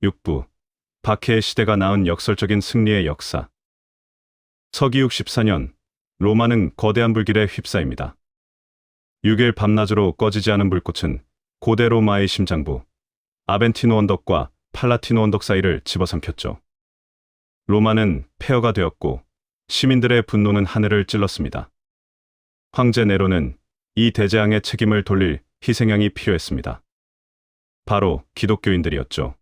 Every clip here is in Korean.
6부 박해의 시대가 낳은 역설적인 승리의 역사. 서기 64년 로마는 거대한 불길에 휩싸입니다. 6일 밤낮으로 꺼지지 않은 불꽃은 고대 로마의 심장부 아벤티노 언덕과 팔라티노 언덕 사이를 집어삼켰죠. 로마는 폐허가 되었고 시민들의 분노는 하늘을 찔렀습니다. 황제 네로는 이 대재앙의 책임을 돌릴 희생양이 필요했습니다. 바로 기독교인들이었죠.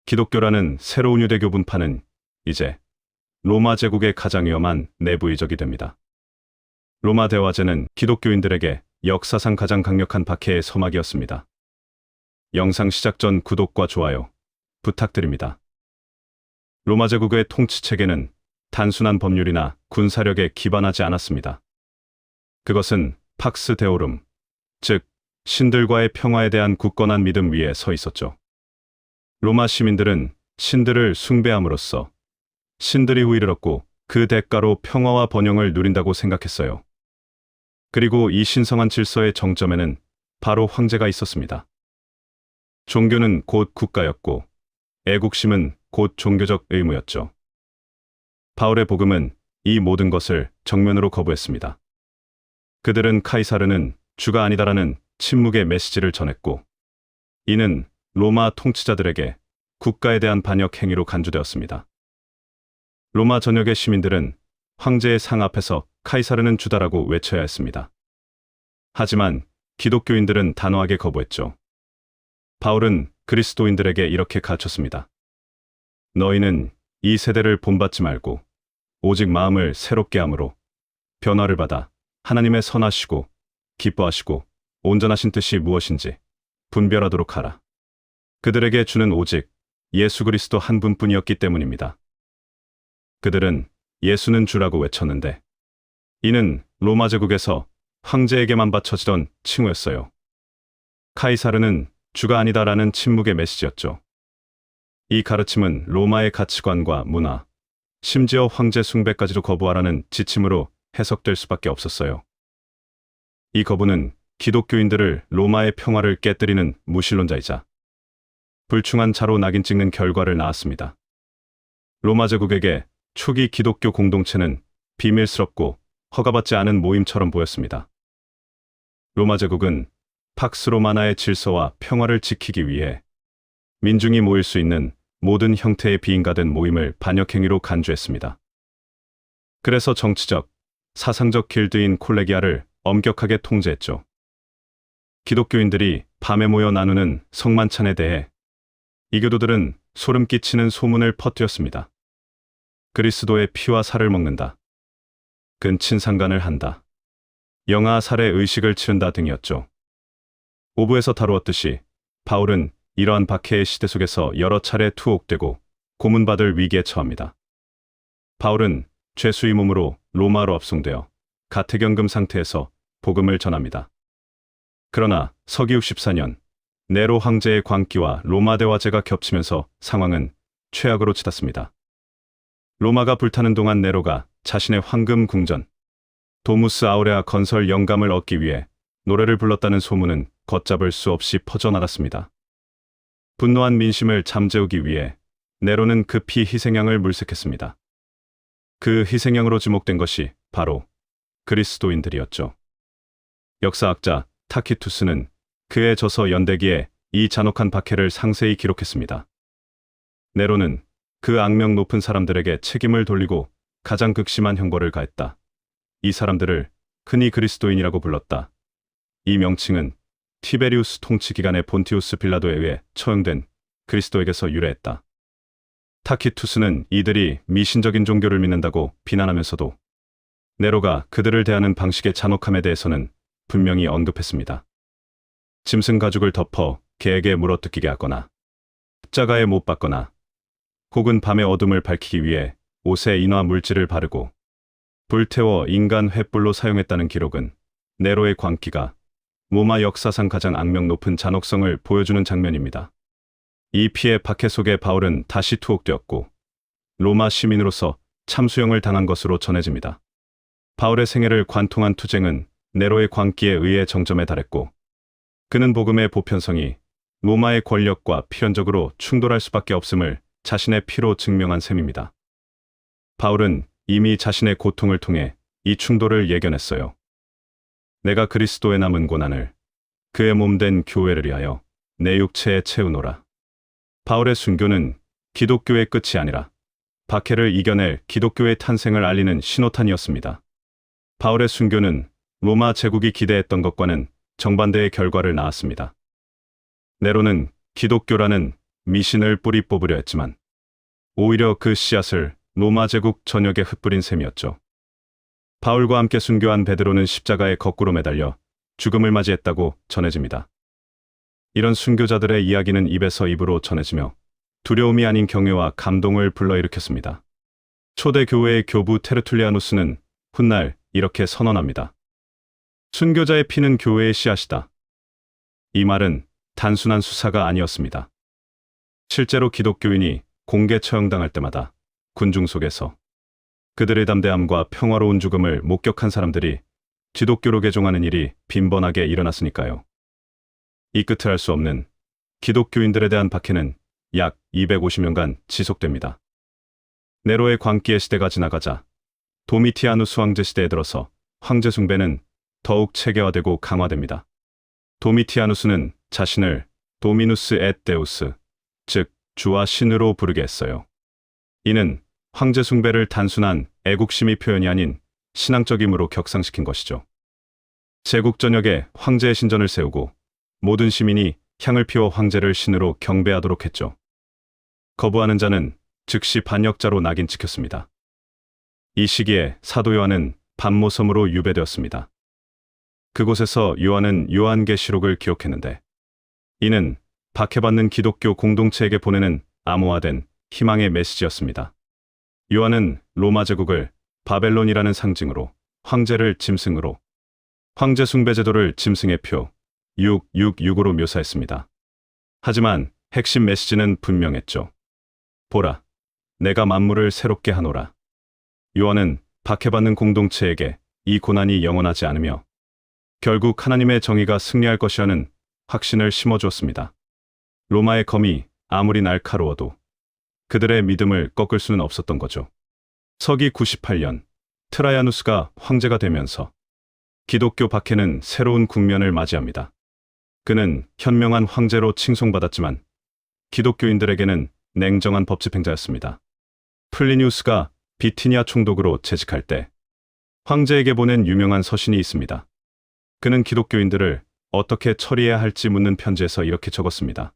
기독교라는 새로운 유대교 분파는 이제 로마 제국의 가장 위험한 내부 이적이 됩니다. 로마 대화제는 기독교인들에게 역사상 가장 강력한 박해의 서막이었습니다. 영상 시작 전 구독과 좋아요 부탁드립니다. 로마 제국의 통치 체계는 단순한 법률이나 군사력에 기반하지 않았습니다. 그것은 팍스 데오름, 즉 신들과의 평화에 대한 굳건한 믿음 위에 서 있었죠. 로마 시민들은 신들을 숭배함으로써 신들이 후일을 얻고 그 대가로 평화와 번영을 누린다고 생각했어요. 그리고 이 신성한 질서의 정점에는 바로 황제가 있었습니다. 종교는 곧 국가였고 애국심은 곧 종교적 의무였죠. 바울의 복음은 이 모든 것을 정면으로 거부했습니다. 그들은 카이사르는 주가 아니다라는 침묵의 메시지를 전했고 이는 로마 통치자들에게 국가에 대한 반역 행위로 간주되었습니다. 로마 전역의 시민들은 황제의 상 앞에서 카이사르는 주다라고 외쳐야 했습니다. 하지만 기독교인들은 단호하게 거부했죠. 바울은 그리스도인들에게 이렇게 가르쳤습니다. 너희는 이 세대를 본받지 말고 오직 마음을 새롭게 함으로 변화를 받아 하나님의 선하시고 기뻐하시고 온전하신 뜻이 무엇인지 분별하도록 하라. 그들에게 주는 오직 예수 그리스도 한 분뿐이었기 때문입니다. 그들은 예수는 주라고 외쳤는데 이는 로마 제국에서 황제에게만 바쳐지던 칭호였어요. 카이사르는 주가 아니다라는 침묵의 메시지였죠. 이 가르침은 로마의 가치관과 문화, 심지어 황제 숭배까지도 거부하라는 지침으로 해석될 수밖에 없었어요. 이 거부는 기독교인들을 로마의 평화를 깨뜨리는 무신론자이자 불충한 자로 낙인 찍는 결과를 낳았습니다. 로마 제국에게 초기 기독교 공동체는 비밀스럽고 허가받지 않은 모임처럼 보였습니다. 로마 제국은 팍스 로마나의 질서와 평화를 지키기 위해 민중이 모일 수 있는 모든 형태의 비인가된 모임을 반역행위로 간주했습니다. 그래서 정치적, 사상적 길드인 콜레기아를 엄격하게 통제했죠. 기독교인들이 밤에 모여 나누는 성만찬에 대해 이교도들은 소름 끼치는 소문을 퍼뜨렸습니다. 그리스도의 피와 살을 먹는다. 근친상간을 한다. 영아 살해 의식을 치른다 등이었죠. 오부에서 다루었듯이 바울은 이러한 박해의 시대 속에서 여러 차례 투옥되고 고문받을 위기에 처합니다. 바울은 죄수의 몸으로 로마로 압송되어 가택연금 상태에서 복음을 전합니다. 그러나 서기 64년 네로 황제의 광기와 로마 대화제가 겹치면서 상황은 최악으로 치닫습니다. 로마가 불타는 동안 네로가 자신의 황금 궁전 도무스 아우레아 건설 영감을 얻기 위해 노래를 불렀다는 소문은 걷잡을 수 없이 퍼져나갔습니다. 분노한 민심을 잠재우기 위해 네로는 급히 희생양을 물색했습니다. 그 희생양으로 지목된 것이 바로 그리스도인들이었죠. 역사학자 타키투스는 그의 저서 연대기에 이 잔혹한 박해를 상세히 기록했습니다. 네로는 그 악명 높은 사람들에게 책임을 돌리고 가장 극심한 형벌을 가했다. 이 사람들을 흔히 그리스도인이라고 불렀다. 이 명칭은 티베리우스 통치 기간의 본티우스 빌라도에 의해 처형된 그리스도에게서 유래했다. 타키투스는 이들이 미신적인 종교를 믿는다고 비난하면서도 네로가 그들을 대하는 방식의 잔혹함에 대해서는 분명히 언급했습니다. 짐승 가죽을 덮어 개에게 물어뜯기게 하거나 십자가에 못 박거나 혹은 밤의 어둠을 밝히기 위해 옷에 인화 물질을 바르고 불태워 인간 횃불로 사용했다는 기록은 네로의 광기가 로마 역사상 가장 악명 높은 잔혹성을 보여주는 장면입니다. 이 피해 박해 속에 바울은 다시 투옥되었고 로마 시민으로서 참수형을 당한 것으로 전해집니다. 바울의 생애를 관통한 투쟁은 네로의 광기에 의해 정점에 달했고 그는 복음의 보편성이 로마의 권력과 필연적으로 충돌할 수밖에 없음을 자신의 피로 증명한 셈입니다. 바울은 이미 자신의 고통을 통해 이 충돌을 예견했어요. 내가 그리스도의 남은 고난을 그의 몸된 교회를 위하여 내 육체에 채우노라. 바울의 순교는 기독교의 끝이 아니라 박해를 이겨낼 기독교의 탄생을 알리는 신호탄이었습니다. 바울의 순교는 로마 제국이 기대했던 것과는 정반대의 결과를 낳았습니다. 네로는 기독교라는 미신을 뿌리 뽑으려 했지만 오히려 그 씨앗을 로마 제국 전역에 흩뿌린 셈이었죠. 바울과 함께 순교한 베드로는 십자가에 거꾸로 매달려 죽음을 맞이했다고 전해집니다. 이런 순교자들의 이야기는 입에서 입으로 전해지며 두려움이 아닌 경외와 감동을 불러일으켰습니다. 초대 교회의 교부 테르툴리아누스는 훗날 이렇게 선언합니다. 순교자의 피는 교회의 씨앗이다. 이 말은 단순한 수사가 아니었습니다. 실제로 기독교인이 공개 처형당할 때마다 군중 속에서 그들의 담대함과 평화로운 죽음을 목격한 사람들이 기독교로 개종하는 일이 빈번하게 일어났으니까요. 이 끝을 알 수 없는 기독교인들에 대한 박해는 약 250년간 지속됩니다. 네로의 광기의 시대가 지나가자 도미티아누스 황제 시대에 들어서 황제 숭배는 더욱 체계화되고 강화됩니다. 도미티아누스는 자신을 도미누스 앳 데우스, 즉 주와 신으로 부르게 했어요. 이는 황제 숭배를 단순한 애국심의 표현이 아닌 신앙적 힘으로 격상시킨 것이죠. 제국 전역에 황제의 신전을 세우고 모든 시민이 향을 피워 황제를 신으로 경배하도록 했죠. 거부하는 자는 즉시 반역자로 낙인 찍혔습니다. 이 시기에 사도 요한은 반모섬으로 유배되었습니다. 그곳에서 요한은 요한계시록을 기록했는데 이는 박해받는 기독교 공동체에게 보내는 암호화된 희망의 메시지였습니다. 요한은 로마 제국을 바벨론이라는 상징으로, 황제를 짐승으로, 황제 숭배 제도를 짐승의 표 666으로 묘사했습니다. 하지만 핵심 메시지는 분명했죠. 보라, 내가 만물을 새롭게 하노라. 요한은 박해받는 공동체에게 이 고난이 영원하지 않으며 결국 하나님의 정의가 승리할 것이라는 확신을 심어주었습니다. 로마의 검이 아무리 날카로워도 그들의 믿음을 꺾을 수는 없었던 거죠. 서기 98년 트라야누스가 황제가 되면서 기독교 박해는 새로운 국면을 맞이합니다. 그는 현명한 황제로 칭송받았지만 기독교인들에게는 냉정한 법집행자였습니다. 플리니우스가 비티니아 총독으로 재직할 때 황제에게 보낸 유명한 서신이 있습니다. 그는 기독교인들을 어떻게 처리해야 할지 묻는 편지에서 이렇게 적었습니다.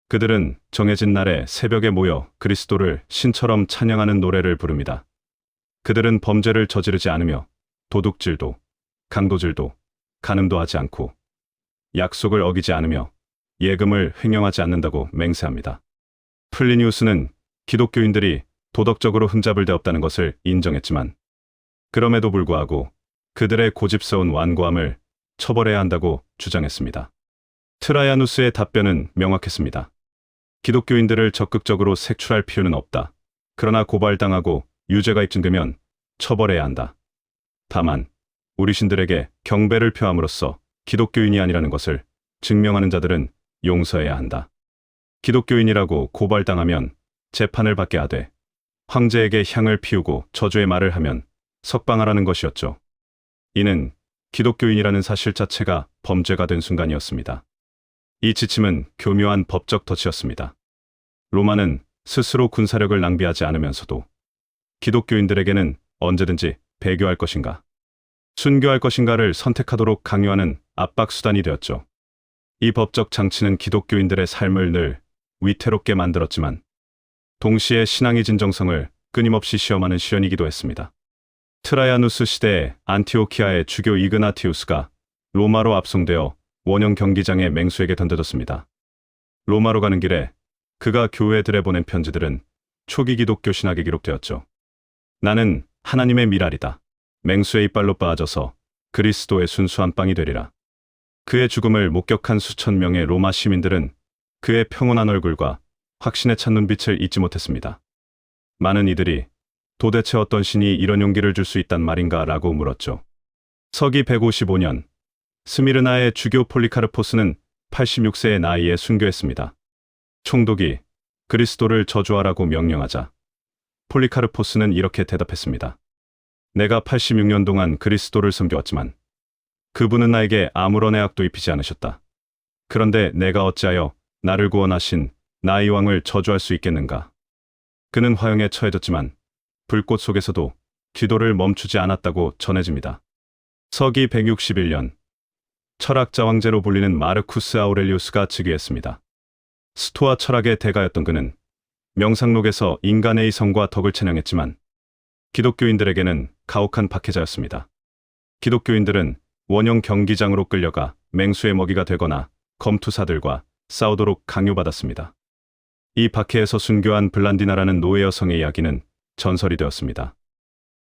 그들은 정해진 날에 새벽에 모여 그리스도를 신처럼 찬양하는 노래를 부릅니다. 그들은 범죄를 저지르지 않으며 도둑질도, 강도질도, 간음도 하지 않고 약속을 어기지 않으며 예금을 횡령하지 않는다고 맹세합니다. 플리니우스는 기독교인들이 도덕적으로 흠잡을 데 없다는 것을 인정했지만 그럼에도 불구하고 그들의 고집스러운 완고함을 처벌해야 한다고 주장했습니다. 트라야누스의 답변은 명확했습니다. 기독교인들을 적극적으로 색출할 필요는 없다. 그러나 고발당하고 유죄가 입증되면 처벌해야 한다. 다만 우리 신들에게 경배를 표함으로써 기독교인이 아니라는 것을 증명하는 자들은 용서해야 한다. 기독교인이라고 고발당하면 재판을 받게 하되 황제에게 향을 피우고 저주의 말을 하면 석방하라는 것이었죠. 이는 기독교인이라는 사실 자체가 범죄가 된 순간이었습니다. 이 지침은 교묘한 법적 덫이었습니다. 로마는 스스로 군사력을 낭비하지 않으면서도 기독교인들에게는 언제든지 배교할 것인가, 순교할 것인가를 선택하도록 강요하는 압박 수단이 되었죠. 이 법적 장치는 기독교인들의 삶을 늘 위태롭게 만들었지만 동시에 신앙의 진정성을 끊임없이 시험하는 시련이기도 했습니다. 트라야누스 시대에 안티오키아의 주교 이그나티우스가 로마로 압송되어 원형 경기장의 맹수에게 던져졌습니다. 로마로 가는 길에 그가 교회들에 보낸 편지들은 초기 기독교 신학에 기록되었죠. 나는 하나님의 미랄이다. 맹수의 이빨로 빠져서 그리스도의 순수한 빵이 되리라. 그의 죽음을 목격한 수천 명의 로마 시민들은 그의 평온한 얼굴과 확신에 찬 눈빛을 잊지 못했습니다. 많은 이들이 도대체 어떤 신이 이런 용기를 줄 수 있단 말인가 라고 물었죠. 서기 155년 스미르나의 주교 폴리카르포스는 86세의 나이에 순교했습니다. 총독이 그리스도를 저주하라고 명령하자 폴리카르포스는 이렇게 대답했습니다. 내가 86년 동안 그리스도를 섬겨왔지만 그분은 나에게 아무런 해악도 입히지 않으셨다. 그런데 내가 어찌하여 나를 구원하신 나의 왕을 저주할 수 있겠는가? 그는 화형에 처해졌지만 불꽃 속에서도 기도를 멈추지 않았다고 전해집니다. 서기 161년 철학자 황제로 불리는 마르쿠스 아우렐리우스가 즉위했습니다. 스토아 철학의 대가였던 그는 명상록에서 인간의 이성과 덕을 찬양했지만 기독교인들에게는 가혹한 박해자였습니다. 기독교인들은 원형 경기장으로 끌려가 맹수의 먹이가 되거나 검투사들과 싸우도록 강요받았습니다. 이 박해에서 순교한 블란디나라는 노예 여성의 이야기는 전설이 되었습니다.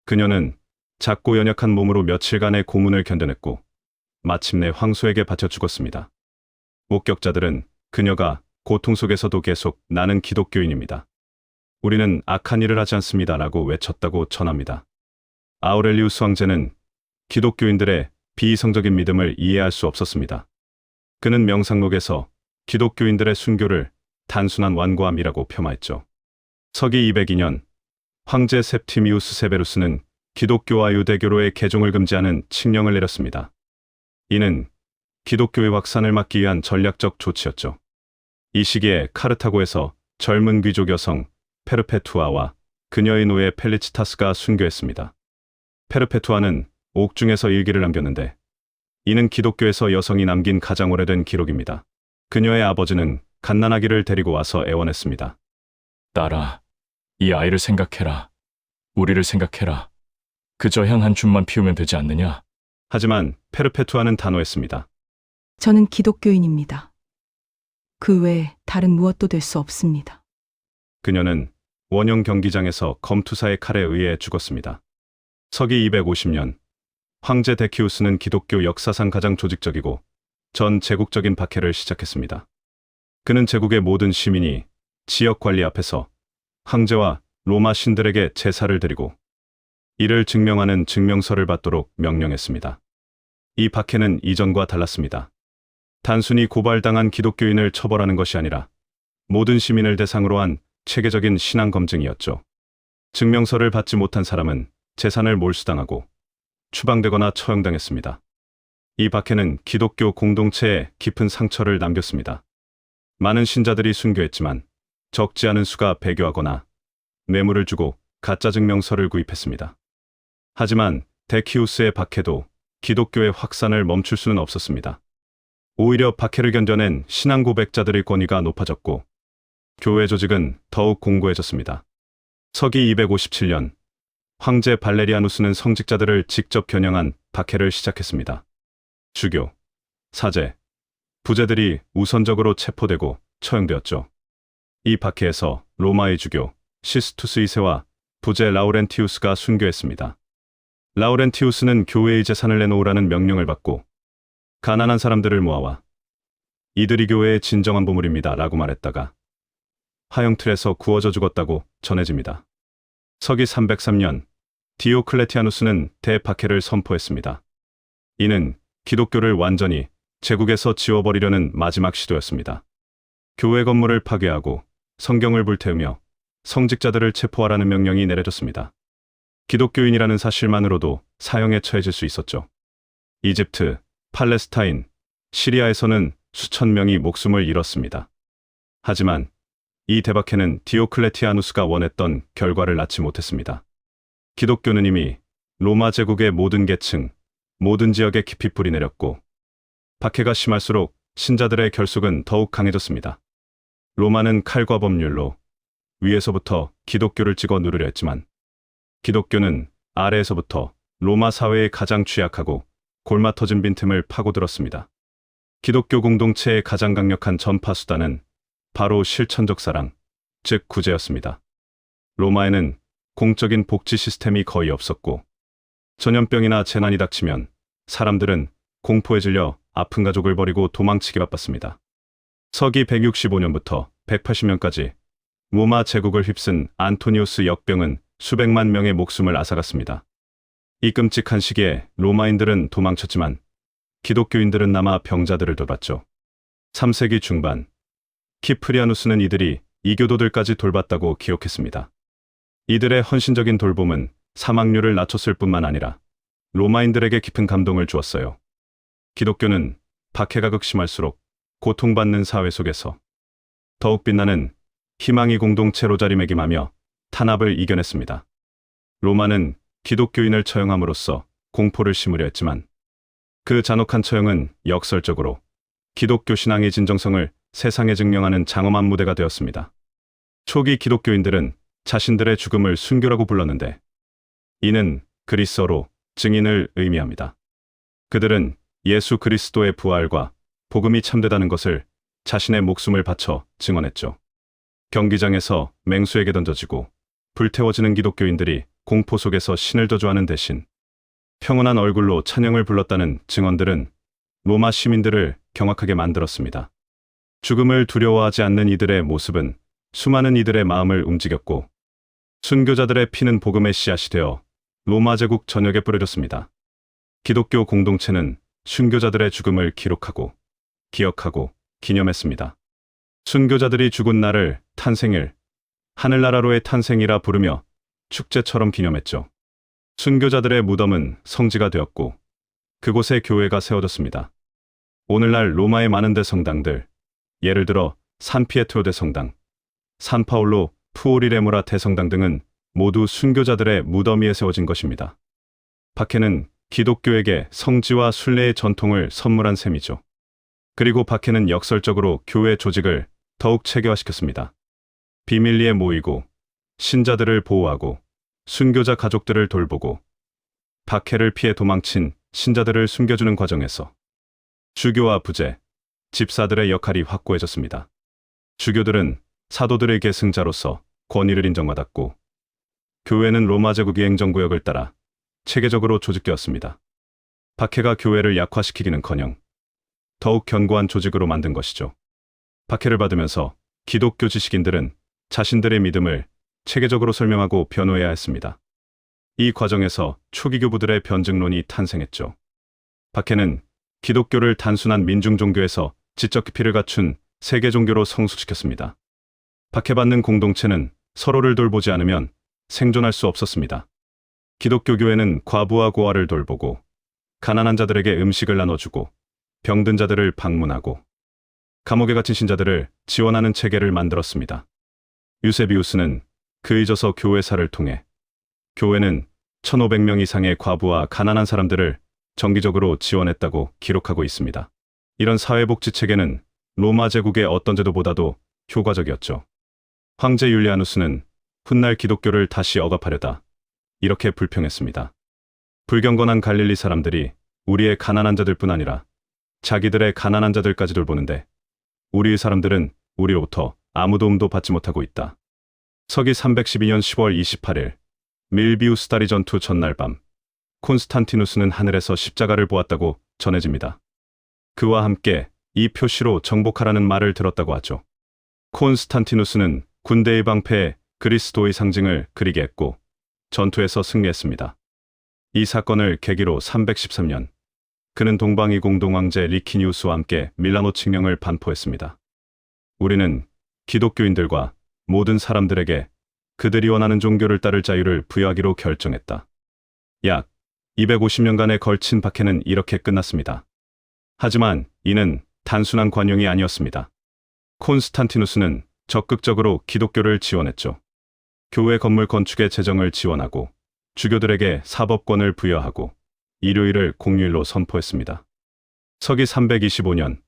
그녀는 작고 연약한 몸으로 며칠간의 고문을 견뎌냈고 마침내 황소에게 바쳐 죽었습니다. 목격자들은 그녀가 고통 속에서도 계속 나는 기독교인입니다. 우리는 악한 일을 하지 않습니다 라고 외쳤다고 전합니다. 아우렐리우스 황제는 기독교인들의 비이성적인 믿음을 이해할 수 없었습니다. 그는 명상록에서 기독교인들의 순교를 단순한 완고함이라고 폄하했죠. 서기 202년 황제 셉티미우스 세베루스는 기독교와 유대교로의 개종을 금지하는 칙령을 내렸습니다. 이는 기독교의 확산을 막기 위한 전략적 조치였죠. 이 시기에 카르타고에서 젊은 귀족 여성 페르페투아와 그녀의 노예 펠리치타스가 순교했습니다. 페르페투아는 옥중에서 일기를 남겼는데 이는 기독교에서 여성이 남긴 가장 오래된 기록입니다. 그녀의 아버지는 갓난아기를 데리고 와서 애원했습니다. 딸아, 이 아이를 생각해라. 우리를 생각해라. 그저 향 한 줌만 피우면 되지 않느냐? 하지만 페르페투아는 단호했습니다. 저는 기독교인입니다. 그 외에 다른 무엇도 될 수 없습니다. 그녀는 원형 경기장에서 검투사의 칼에 의해 죽었습니다. 서기 250년 황제 데키우스는 기독교 역사상 가장 조직적이고 전 제국적인 박해를 시작했습니다. 그는 제국의 모든 시민이 지역 관리 앞에서 황제와 로마 신들에게 제사를 드리고 이를 증명하는 증명서를 받도록 명령했습니다. 이 박해는 이전과 달랐습니다. 단순히 고발당한 기독교인을 처벌하는 것이 아니라 모든 시민을 대상으로 한 체계적인 신앙 검증이었죠. 증명서를 받지 못한 사람은 재산을 몰수당하고 추방되거나 처형당했습니다. 이 박해는 기독교 공동체에 깊은 상처를 남겼습니다. 많은 신자들이 순교했지만 적지 않은 수가 배교하거나 뇌물을 주고 가짜 증명서를 구입했습니다. 하지만 데키우스의 박해도 기독교의 확산을 멈출 수는 없었습니다. 오히려 박해를 견뎌낸 신앙 고백자들의 권위가 높아졌고 교회 조직은 더욱 공고해졌습니다. 서기 257년 황제 발레리아누스는 성직자들을 직접 겨냥한 박해를 시작했습니다. 주교, 사제, 부제들이 우선적으로 체포되고 처형되었죠. 이 박해에서 로마의 주교 시스투스 2세와 부제 라우렌티우스가 순교했습니다. 라우렌티우스는 교회의 재산을 내놓으라는 명령을 받고 가난한 사람들을 모아와 이들이 교회의 진정한 보물입니다 라고 말했다가 화형틀에서 구워져 죽었다고 전해집니다. 서기 303년 디오클레티아누스는 대박해를 선포했습니다. 이는 기독교를 완전히 제국에서 지워버리려는 마지막 시도였습니다. 교회 건물을 파괴하고 성경을 불태우며 성직자들을 체포하라는 명령이 내려졌습니다. 기독교인이라는 사실만으로도 사형에 처해질 수 있었죠. 이집트, 팔레스타인, 시리아에서는 수천 명이 목숨을 잃었습니다. 하지만 이 대박해는 디오클레티아누스가 원했던 결과를 낳지 못했습니다. 기독교는 이미 로마 제국의 모든 계층, 모든 지역에 깊이 뿌리 내렸고 박해가 심할수록 신자들의 결속은 더욱 강해졌습니다. 로마는 칼과 법률로 위에서부터 기독교를 찍어 누르려 했지만 기독교는 아래에서부터 로마 사회의 가장 취약하고 골마 터진 빈틈을 파고들었습니다. 기독교 공동체의 가장 강력한 전파 수단은 바로 실천적 사랑, 즉 구제였습니다. 로마에는 공적인 복지 시스템이 거의 없었고 전염병이나 재난이 닥치면 사람들은 공포에 질려 아픈 가족을 버리고 도망치기 바빴습니다. 서기 165년부터 180년까지 로마 제국을 휩쓴 안토니우스 역병은 수백만 명의 목숨을 앗아갔습니다. 이 끔찍한 시기에 로마인들은 도망쳤지만 기독교인들은 남아 병자들을 돌봤죠. 3세기 중반, 키프리아누스는 이들이 이교도들까지 돌봤다고 기록했습니다. 이들의 헌신적인 돌봄은 사망률을 낮췄을 뿐만 아니라 로마인들에게 깊은 감동을 주었어요. 기독교는 박해가 극심할수록 고통받는 사회 속에서 더욱 빛나는 희망이 공동체로 자리매김하며 탄압을 이겨냈습니다. 로마는 기독교인을 처형함으로써 공포를 심으려 했지만 그 잔혹한 처형은 역설적으로 기독교 신앙의 진정성을 세상에 증명하는 장엄한 무대가 되었습니다. 초기 기독교인들은 자신들의 죽음을 순교라고 불렀는데 이는 그리스어로 증인을 의미합니다. 그들은 예수 그리스도의 부활과 복음이 참되다는 것을 자신의 목숨을 바쳐 증언했죠. 경기장에서 맹수에게 던져지고 불태워지는 기독교인들이 공포 속에서 신을 저주하는 대신 평온한 얼굴로 찬양을 불렀다는 증언들은 로마 시민들을 경악하게 만들었습니다. 죽음을 두려워하지 않는 이들의 모습은 수많은 이들의 마음을 움직였고 순교자들의 피는 복음의 씨앗이 되어 로마 제국 전역에 뿌려졌습니다. 기독교 공동체는 순교자들의 죽음을 기록하고 기억하고 기념했습니다. 순교자들이 죽은 날을 탄생일, 하늘나라로의 탄생이라 부르며 축제처럼 기념했죠. 순교자들의 무덤은 성지가 되었고 그곳에 교회가 세워졌습니다. 오늘날 로마의 많은 대성당들, 예를 들어 산피에트로 대성당, 산파울로 푸오리레모라 대성당 등은 모두 순교자들의 무덤 위에 세워진 것입니다. 박해는 기독교에게 성지와 순례의 전통을 선물한 셈이죠. 그리고 박해는 역설적으로 교회 조직을 더욱 체계화시켰습니다. 비밀리에 모이고 신자들을 보호하고 순교자 가족들을 돌보고 박해를 피해 도망친 신자들을 숨겨주는 과정에서 주교와 부제, 집사들의 역할이 확고해졌습니다. 주교들은 사도들의 계승자로서 권위를 인정받았고 교회는 로마 제국의 행정구역을 따라 체계적으로 조직되었습니다. 박해가 교회를 약화시키기는커녕 더욱 견고한 조직으로 만든 것이죠. 박해를 받으면서 기독교 지식인들은 자신들의 믿음을 체계적으로 설명하고 변호해야 했습니다. 이 과정에서 초기 교부들의 변증론이 탄생했죠. 박해는 기독교를 단순한 민중 종교에서 지적 깊이를 갖춘 세계 종교로 성숙시켰습니다. 박해받는 공동체는 서로를 돌보지 않으면 생존할 수 없었습니다. 기독교 교회는 과부와 고아를 돌보고 가난한 자들에게 음식을 나눠주고 병든 자들을 방문하고 감옥에 갇힌 신자들을 지원하는 체계를 만들었습니다. 유세비우스는 그에 져서 교회사를 통해 교회는 1500명 이상의 과부와 가난한 사람들을 정기적으로 지원했다고 기록하고 있습니다. 이런 사회복지 체계는 로마 제국의 어떤 제도보다도 효과적이었죠. 황제 율리아누스는 훗날 기독교를 다시 억압하려다 이렇게 불평했습니다. 불경건한 갈릴리 사람들이 우리의 가난한 자들뿐 아니라 자기들의 가난한 자들까지 돌보는데 우리의 사람들은 우리로부터 아무 도움도 받지 못하고 있다. 서기 312년 10월 28일 밀비우스 다리 전투 전날 밤 콘스탄티누스는 하늘에서 십자가를 보았다고 전해집니다. 그와 함께 이 표시로 정복하라는 말을 들었다고 하죠. 콘스탄티누스는 군대의 방패에 그리스도의 상징을 그리게 했고 전투에서 승리했습니다. 이 사건을 계기로 313년 그는 동방이 공동왕제 리키니우스와 함께 밀라노 칙령을 반포했습니다. 우리는 기독교인들과 모든 사람들에게 그들이 원하는 종교를 따를 자유를 부여하기로 결정했다. 약 250년간에 걸친 박해는 이렇게 끝났습니다. 하지만 이는 단순한 관용이 아니었습니다. 콘스탄티누스는 적극적으로 기독교를 지원했죠. 교회 건물 건축의 재정을 지원하고 주교들에게 사법권을 부여하고 일요일을 공휴일로 선포했습니다. 서기 325년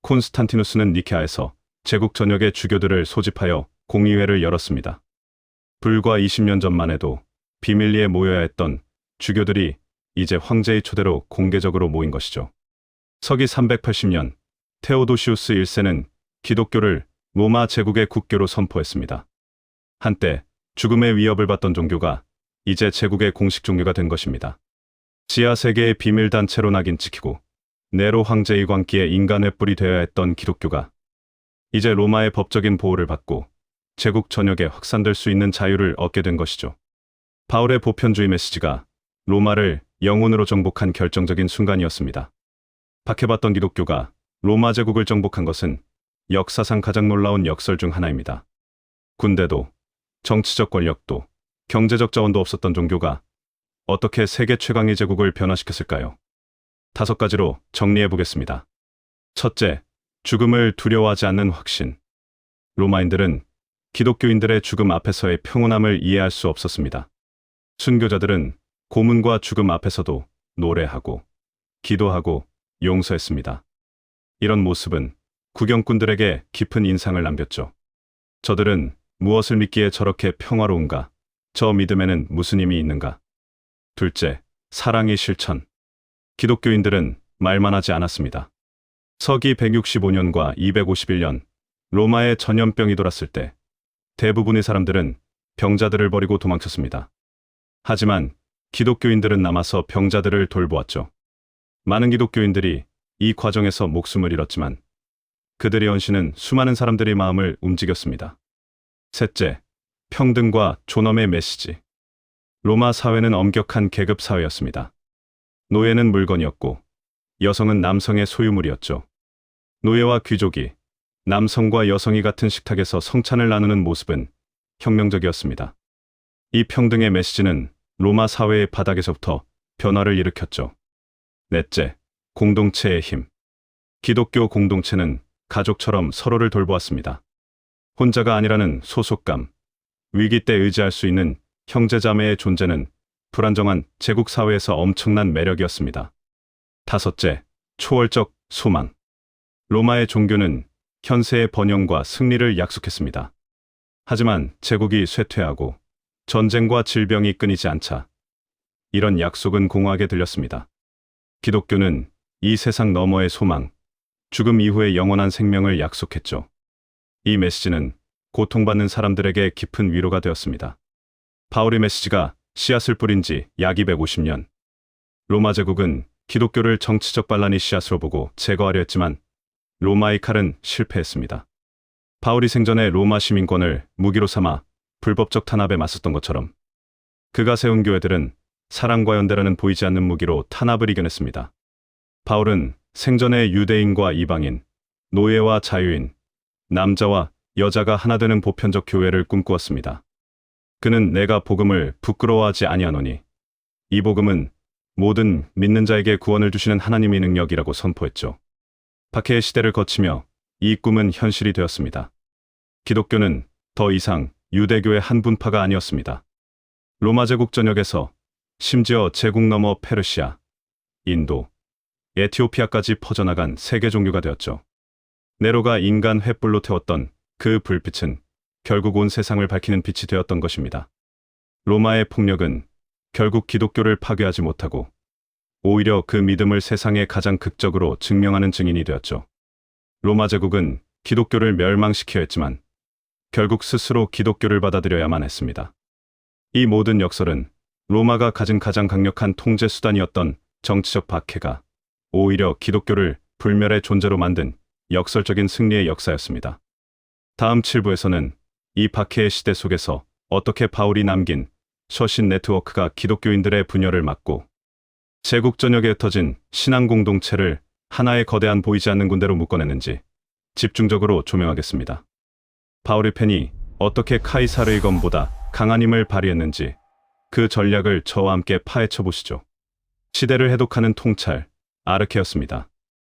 콘스탄티누스는 니케아에서 제국 전역의 주교들을 소집하여 공의회를 열었습니다. 불과 20년 전만 해도 비밀리에 모여야 했던 주교들이 이제 황제의 초대로 공개적으로 모인 것이죠. 서기 380년 테오도시우스 1세는 기독교를 로마 제국의 국교로 선포했습니다. 한때 죽음의 위협을 받던 종교가 이제 제국의 공식 종교가 된 것입니다. 지하 세계의 비밀 단체로 낙인 찍히고 네로 황제의 광기에 인간 횃불이 되어야 했던 기독교가 이제 로마의 법적인 보호를 받고 제국 전역에 확산될 수 있는 자유를 얻게 된 것이죠. 바울의 보편주의 메시지가 로마를 영혼으로 정복한 결정적인 순간이었습니다. 박해받던 기독교가 로마 제국을 정복한 것은 역사상 가장 놀라운 역설 중 하나입니다. 군대도, 정치적 권력도, 경제적 자원도 없었던 종교가 어떻게 세계 최강의 제국을 변화시켰을까요? 5가지로 정리해 보겠습니다. 첫째, 죽음을 두려워하지 않는 확신. 로마인들은 기독교인들의 죽음 앞에서의 평온함을 이해할 수 없었습니다. 순교자들은 고문과 죽음 앞에서도 노래하고, 기도하고, 용서했습니다. 이런 모습은 구경꾼들에게 깊은 인상을 남겼죠. 저들은 무엇을 믿기에 저렇게 평화로운가? 저 믿음에는 무슨 힘이 있는가? 둘째, 사랑의 실천. 기독교인들은 말만 하지 않았습니다. 서기 165년과 251년, 로마에 전염병이 돌았을 때 대부분의 사람들은 병자들을 버리고 도망쳤습니다. 하지만 기독교인들은 남아서 병자들을 돌보았죠. 많은 기독교인들이 이 과정에서 목숨을 잃었지만 그들의 헌신은 수많은 사람들의 마음을 움직였습니다. 셋째, 평등과 존엄의 메시지. 로마 사회는 엄격한 계급 사회였습니다. 노예는 물건이었고 여성은 남성의 소유물이었죠. 노예와 귀족이 남성과 여성이 같은 식탁에서 성찬을 나누는 모습은 혁명적이었습니다. 이 평등의 메시지는 로마 사회의 바닥에서부터 변화를 일으켰죠. 넷째, 공동체의 힘. 기독교 공동체는 가족처럼 서로를 돌보았습니다. 혼자가 아니라는 소속감, 위기 때 의지할 수 있는 형제자매의 존재는 불안정한 제국 사회에서 엄청난 매력이었습니다. 다섯째, 초월적 소망. 로마의 종교는 현세의 번영과 승리를 약속했습니다. 하지만 제국이 쇠퇴하고 전쟁과 질병이 끊이지 않자 이런 약속은 공허하게 들렸습니다. 기독교는 이 세상 너머의 소망, 죽음 이후의 영원한 생명을 약속했죠. 이 메시지는 고통받는 사람들에게 깊은 위로가 되었습니다. 바울의 메시지가 씨앗을 뿌린 지 약 250년. 로마 제국은 기독교를 정치적 반란의 씨앗으로 보고 제거하려 했지만 로마의 칼은 실패했습니다. 바울이 생전에 로마 시민권을 무기로 삼아 불법적 탄압에 맞섰던 것처럼 그가 세운 교회들은 사랑과 연대라는 보이지 않는 무기로 탄압을 이겨냈습니다. 바울은 생전에 유대인과 이방인, 노예와 자유인, 남자와 여자가 하나 되는 보편적 교회를 꿈꾸었습니다. 그는 내가 복음을 부끄러워하지 아니하노니 이 복음은 모든 믿는 자에게 구원을 주시는 하나님의 능력이라고 선포했죠. 박해의 시대를 거치며 이 꿈은 현실이 되었습니다. 기독교는 더 이상 유대교의 한 분파가 아니었습니다. 로마 제국 전역에서 심지어 제국 너머 페르시아, 인도, 에티오피아까지 퍼져나간 세계 종교가 되었죠. 네로가 인간 횃불로 태웠던 그 불빛은 결국 온 세상을 밝히는 빛이 되었던 것입니다. 로마의 폭력은 결국 기독교를 파괴하지 못하고 오히려 그 믿음을 세상에 가장 극적으로 증명하는 증인이 되었죠. 로마 제국은 기독교를 멸망시켜야 했지만 결국 스스로 기독교를 받아들여야만 했습니다. 이 모든 역설은 로마가 가진 가장 강력한 통제 수단이었던 정치적 박해가 오히려 기독교를 불멸의 존재로 만든 역설적인 승리의 역사였습니다. 다음 7부에서는 이 박해의 시대 속에서 어떻게 바울이 남긴 서신 네트워크가 기독교인들의 분열을 막고 제국 전역에 흩어진 신앙 공동체를 하나의 거대한 보이지 않는 군대로 묶어내는지 집중적으로 조명하겠습니다. 바울의 펜이 어떻게 카이사르의 검보다 강한 힘을 발휘했는지 그 전략을 저와 함께 파헤쳐 보시죠. 시대를 해독하는 통찰, 아르케였습니다.